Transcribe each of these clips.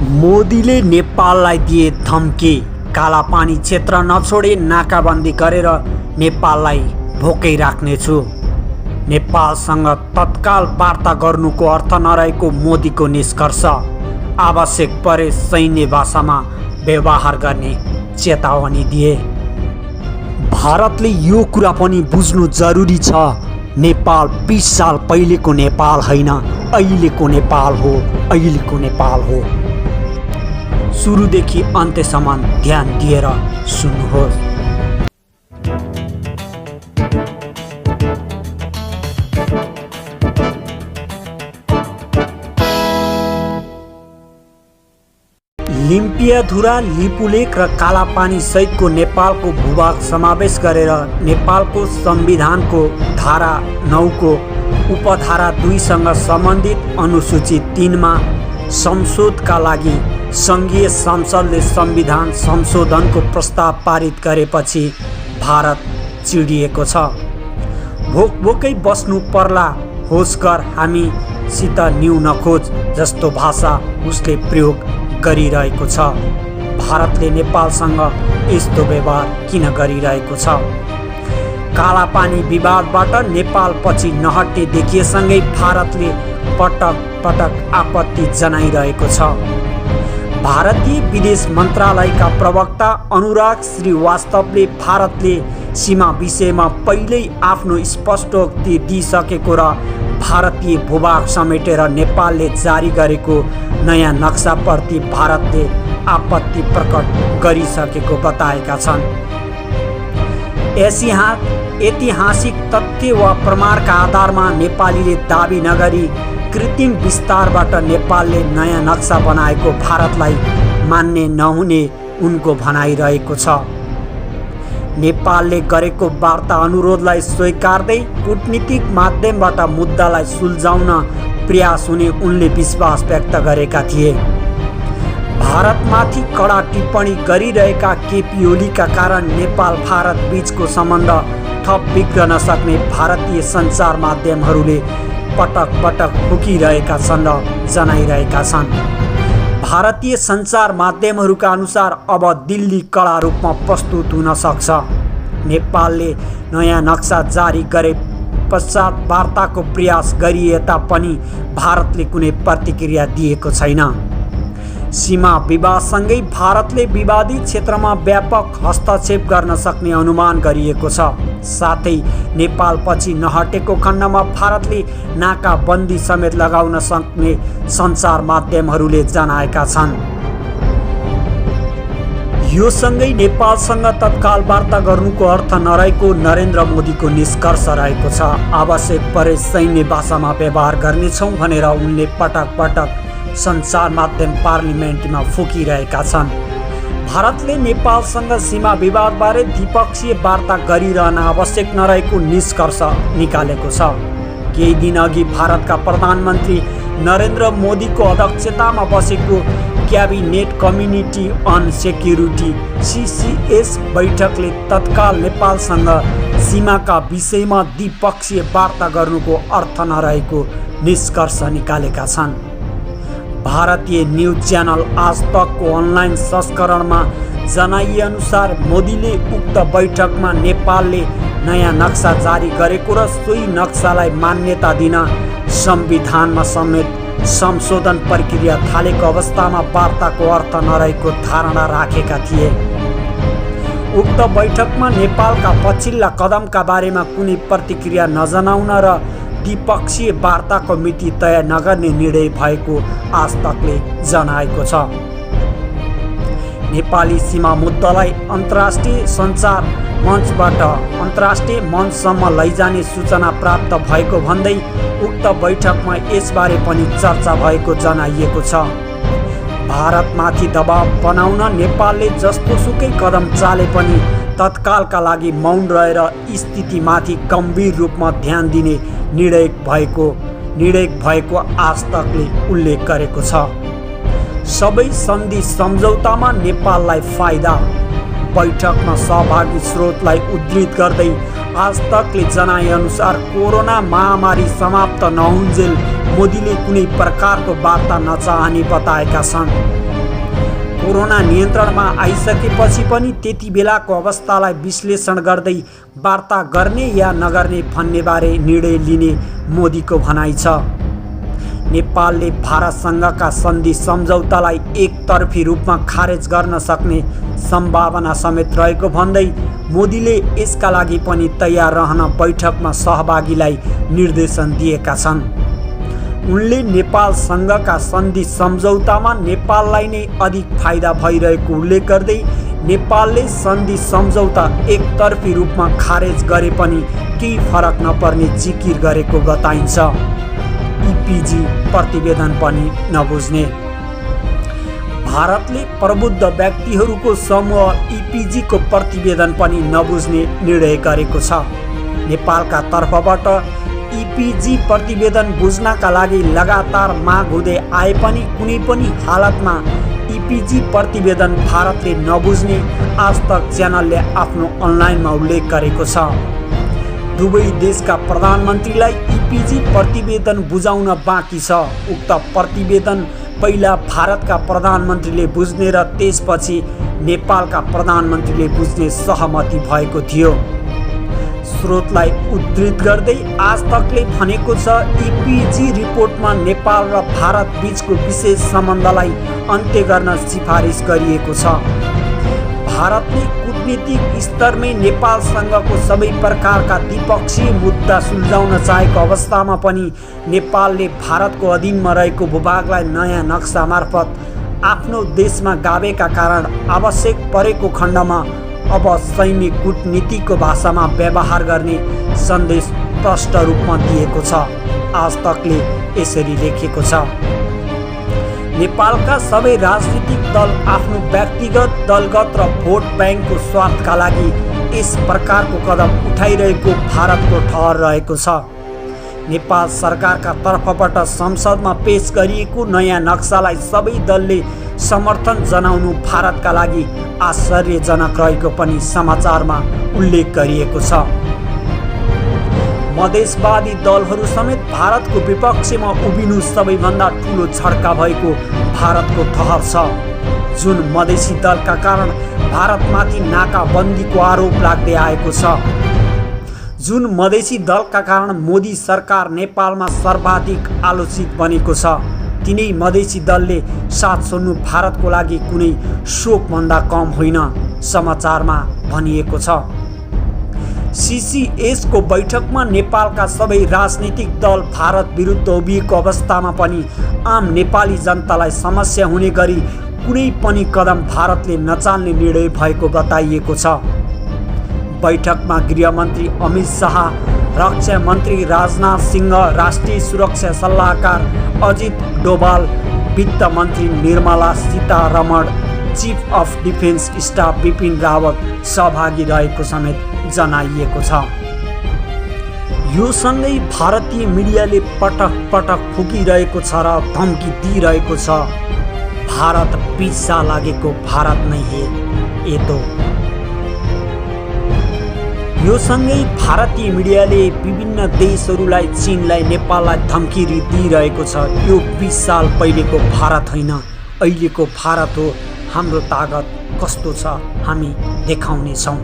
मोदीले नेपाललाई दिए धम्की, कालापानी क्षेत्र नछोडे नाकाबन्दी गरेर नेपाललाई भोकै राख्नेछु। नेपालसँग तत्काल वार्ता गर्नुको अर्थ नरहेको मोदीको निष्कर्ष। आवश्यक परे सैन्य भाषामा व्यवहार गर्ने चेतावनी दिए। भारतले यो कुरा पनि बुझ्नु जरुरी छ, नेपाल 20 साल पहिलेको नेपाल होइन, अहिलेको नेपाल हो, अहिलेको नेपाल हो। सुरुदेखि अन्त्यसम्म ध्यान दिएर सुन्नुहोस्। लिम्पियाधुरा, लिपुलेक र कालापानी सहितको नेपालको भूभाग समावेश गरेर नेपालको संविधानको धारा 9 को उपधारा 2 सँग सम्बन्धित अनुसूची 3 मा संशोधनका लागि सङ्घीय संसदले संविधान संशोधनको प्रस्ताव पारित गरेपछि भारत चिडिएको छ। भोकभोकै बस्नु पर्ला, होस गर, हामीसित न्यु नखोज जस्तो भाषा उसले प्रयोग गरिरहेको छ। भारतले नेपालसँग यस्तो व्यवहार किन गरिरहेको छ? कालापानी विवादबाट नेपाल पछि नहट्ने देखिएसँगै भारतले पटक पटक आपत्ति जनाइरहेको छ। भारतीय विदेश मन्त्रालयका प्रवक्ता अनुराग श्रीवास्तवले भारतले सीमा विषयमा पहिल्यै आफ्नो स्पष्टोक्ति दिइसकेको र भारतीय भूभाग समेटेर नेपालले जारी गरेको नयाँ नक्साप्रति भारतले आपत्ति प्रकट गरिसकेको बताएका छन्। ऐतिहासिक तथ्य वा प्रमाणका आधारमा नेपालीले दाबी नगरी कृत्रिम विस्तारबाट नेपालले नयाँ नक्सा बनाएको भारतलाई मान्ने नहुने उनको भनाइरहेको छ। नेपालले गरेको वार्ता अनुरोधलाई स्वीकार्दै कूटनीतिक माध्यमबाट मुद्दालाई सुल्झाउन प्रयास हुने उनले विश्वास व्यक्त गरेका थिए। भारतमाथि कडा टिप्पणी गरिरहेका केपी ओलीका कारण नेपाल भारत बीचको सम्बन्ध थप बिग्रन सक्ने भारतीय सञ्चार माध्यमहरूले पटक पटक फुकिरहेका छन् र जनाइरहेका छन्। भारतीय सञ्चार माध्यमहरूका अनुसार अब दिल्ली कडा रूपमा प्रस्तुत हुन सक्छ। नेपालले नयाँ नक्सा जारी गरे पश्चात वार्ताको प्रयास गरिए तापनि भारतले कुनै प्रतिक्रिया दिएको छैन। सीमा विवादसँगै भारतले विवादित क्षेत्रमा व्यापक हस्तक्षेप गर्न सक्ने अनुमान गरिएको छ। साथै नेपाल पछि नहटेको खण्डमा भारतले नाकाबन्दी समेत लगाउन सक्ने सञ्चार माध्यमहरूले जनाएका छन्। यो सँगै नेपालसँग तत्काल वार्ता गर्नुको अर्थ नरहेको नरेन्द्र मोदीको निष्कर्ष रहेको छ। आवश्यक परे सैन्य भाषामा व्यवहार गर्नेछौँ भनेर उनले पटक पटक सञ्चार माध्यम पार्लिमेन्टमा फुकिरहेका छन्। भारतले नेपालसँग सीमा विवादबारे द्विपक्षीय वार्ता गरिरहन आवश्यक नरहेको निष्कर्ष निकालेको छ। केही दिन अघि भारतका प्रधानमन्त्री नरेन्द्र मोदीको अध्यक्षतामा बसेको cabinet community on security CCS बैठकले तत्काल नेपालसँग सीमाका विषयमा द्विपक्षीय वार्ता गर्नुको अर्थ नरहेको निष्कर्ष निकालेका छन्। भारतीय न्युज च्यानल आज तकको अनलाइन संस्करणमा जनाइएअनुसार मोदीले उक्त बैठकमा नेपालले नयाँ नक्सा जारी गरेको र सोही नक्सालाई मान्यता दिन संविधानमा समेत संशोधन प्रक्रिया थालेको अवस्थामा वार्ताको अर्थ नरहेको धारणा राखेका थिए। उक्त बैठकमा नेपालका पछिल्ला कदमका बारेमा कुनै प्रतिक्रिया नजनाउन र द्विपक्षीय वार्ताको मिति तय नगर्ने निर्णय भएको आज तकले जनाएको छ। नेपाली सीमा मुद्दालाई अन्तर्राष्ट्रिय सञ्चार मञ्चबाट अन्तर्राष्ट्रिय मञ्चसम्म लैजाने सूचना प्राप्त भएको भन्दै उक्त बैठकमा यसबारे पनि चर्चा भएको जनाइएको छ। भारतमाथि दबाव बनाउन नेपालले जस्तोसुकै कदम चाले पनि तत्कालका लागि मौन रहेर स्थितिमाथि गम्भीर रूपमा ध्यान दिने निर्णय भएको आज तकले उल्लेख गरेको छ। सबै सन्धि सम्झौतामा नेपाललाई फाइदा। बैठकमा सहभागी स्रोतलाई उद्धृत गर्दै आज तकले जनाएअनुसार कोरोना महामारी समाप्त नहुन्जेल मोदीले कुनै प्रकारको वार्ता नचाहने बताएका छन्। कोरोना नियन्त्रणमा आइसकेपछि पनि त्यति बेलाको अवस्थालाई विश्लेषण गर्दै वार्ता गर्ने या नगर्ने भन्नेबारे निर्णय लिने मोदीको भनाइ छ। नेपालले भारतसँगका सन्धि सम्झौतालाई एकतर्फी रूपमा खारेज गर्न सक्ने सम्भावना समेत रहेको भन्दै मोदीले यसका लागि पनि तयार रहन बैठकमा सहभागीलाई निर्देशन दिएका छन्। उनले नेपालसँगका सन्धि सम्झौतामा नेपाललाई नै अधिक फाइदा भइरहेको उल्लेख गर्दै नेपालले सन्धि सम्झौता एकतर्फी रूपमा खारेज गरे पनि केही फरक नपर्ने जिकिर गरेको बताइन्छ। इपिजी प्रतिवेदन पनि नबुझ्ने। भारतले प्रबुद्ध व्यक्तिहरूको समूह इपिजीको प्रतिवेदन पनि नबुझ्ने निर्णय गरेको छ। नेपालका तर्फबाट इपिजी प्रतिवेदन बुझ्नका लागि लगातार माग हुँदै आए पनि कुनै पनि हालतमा इपिजी प्रतिवेदन भारतले नबुझ्ने आजतक च्यानलले आफ्नो अनलाइनमा उल्लेख गरेको छ। दुवै देशका प्रधानमन्त्रीलाई इपिजी प्रतिवेदन बुझाउन बाँकी छ। उक्त प्रतिवेदन पहिला भारतका प्रधानमन्त्रीले बुझ्ने र त्यसपछि नेपालका प्रधानमन्त्रीले बुझ्ने सहमति भएको थियो। स्रोतलाई उद्धृत गर्दै आजतकले भनेको छ, इपिजी रिपोर्टमा नेपाल र भारत बीचको विशेष सम्बन्धलाई अन्त्य गर्न सिफारिस गरिएको छ। भारतले कूटनीतिक स्तरमै नेपालसँगको सबै प्रकारका द्विपक्षीय मुद्दा सुल्झाउन चाहेको अवस्थामा पनि नेपालले भारतको अधीनमा रहेको भूभागलाई नयाँ नक्सा मार्फत आफ्नो देशमा गाभेका कारण आवश्यक परेको खण्डमा अब सैन्य कूटनीतिको भाषामा व्यवहार गर्ने सन्देश स्पष्ट रूपमा दिएको छ। आजतकले यसरी लेखेको छ, नेपालका सबै राजनीतिक दल आफ्नो व्यक्तिगत, दलगत र भोट ब्याङ्कको स्वार्थका लागि यस प्रकारको कदम उठाइरहेको भारतको ठहर रहेको छ। नेपाल सरकारका तर्फबाट संसदमा पेश गरिएको नयाँ नक्सालाई सबै दलले समर्थन जनाउनु भारतका लागि आश्चर्यजनक रहेको पनि समाचारमा उल्लेख गरिएको छ। मधेसवादी दलहरू समेत भारतको विपक्षमा उभिनु सबैभन्दा ठुलो झड्का भएको भारतको ठहर छ। जुन मधेसी दलका कारण भारतमाथि नाकाबन्दीको आरोप लाग्दै आएको छ। जुन मधेसी दलका कारण मोदी सरकार नेपालमा सर्वाधिक आलोचित बनेको छ। तिनै मधेसी दलले साथ छोड्नु भारतको लागि कुनै शोकभन्दा कम होइन, समाचारमा भनिएको छ। सिसिएसको बैठकमा नेपालका सबै राजनीतिक दल भारत विरुद्ध उभिएको अवस्थामा पनि आम नेपाली जनतालाई समस्या हुने गरी कुनै पनि कदम भारतले नचाल्ने निर्णय भएको बताइएको छ। बैठकमा गृहमन्त्री अमित शाह, रक्षा मन्त्री राजनाथ सिंह, राष्ट्रिय सुरक्षा सल्लाहकार अजित डोभाल, वित्त मन्त्री Nirmala Sitharaman, chief of defence staff Bipin Rawat सहभागी रहेको समेत जनाइएको छ। यो सँगै भारतीय मिडियाले पटक पटक फुकिरहेको छ र धम्की दिइरहेको छ, भारत पिस्सा लागेको भारत नै हे ये तो। यो सँगै भारतीय मिडियाले विभिन्न देशहरूलाई, चीनलाई, नेपाललाई धम्की दिइरहेको छ। यो 20 साल पहिलेको भारत होइन, अहिलेको भारत हो। हाम्रो तागत कस्तो छ हामी देखाउने छौँ।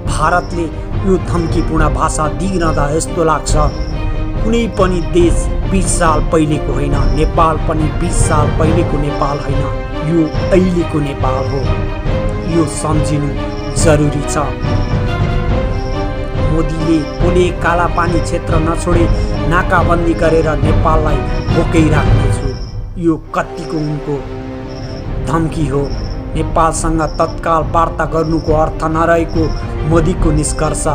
भारतले यो धम्कीपूर्ण भाषा दिइरहँदा यस्तो लाग्छ कुनै पनि देश 20 साल पहिलेको होइन, नेपाल पनि 20 साल पहिलेको नेपाल होइन, यो अहिलेको नेपाल हो। यो सम्झिनु जरुरी छ। मोदीले पोले कालापानी क्षेत्र नछोडे नाकाबन्दी गरेर नेपाललाई भोकै राख्नेछु, यो कतिको उनको धम्की हो। नेपालसँग तत्काल वार्ता गर्नुको अर्थ नरहेको मोदीको निष्कर्ष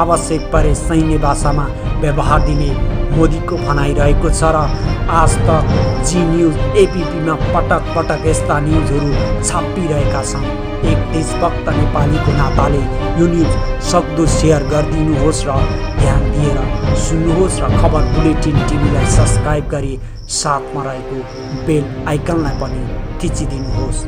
आवश्यक परे सैन्य भाषामा व्यवहार दिने मोदीको भनाइरहेको छ र आज तक जी न्युज एपिपीमा पटक पटक यस्ता न्युजहरू छापिरहेका छन्। एक देशभक्त नेपालीको नाताले यो न्युज सक्दो सेयर गरिदिनुहोस् र ध्यान दिएर सुन्नुहोस् र खबर बुलेटिन टिभीलाई सब्सक्राइब गरी साथमा रहेको बेल आइकनलाई पनि थिचिदिनुहोस्।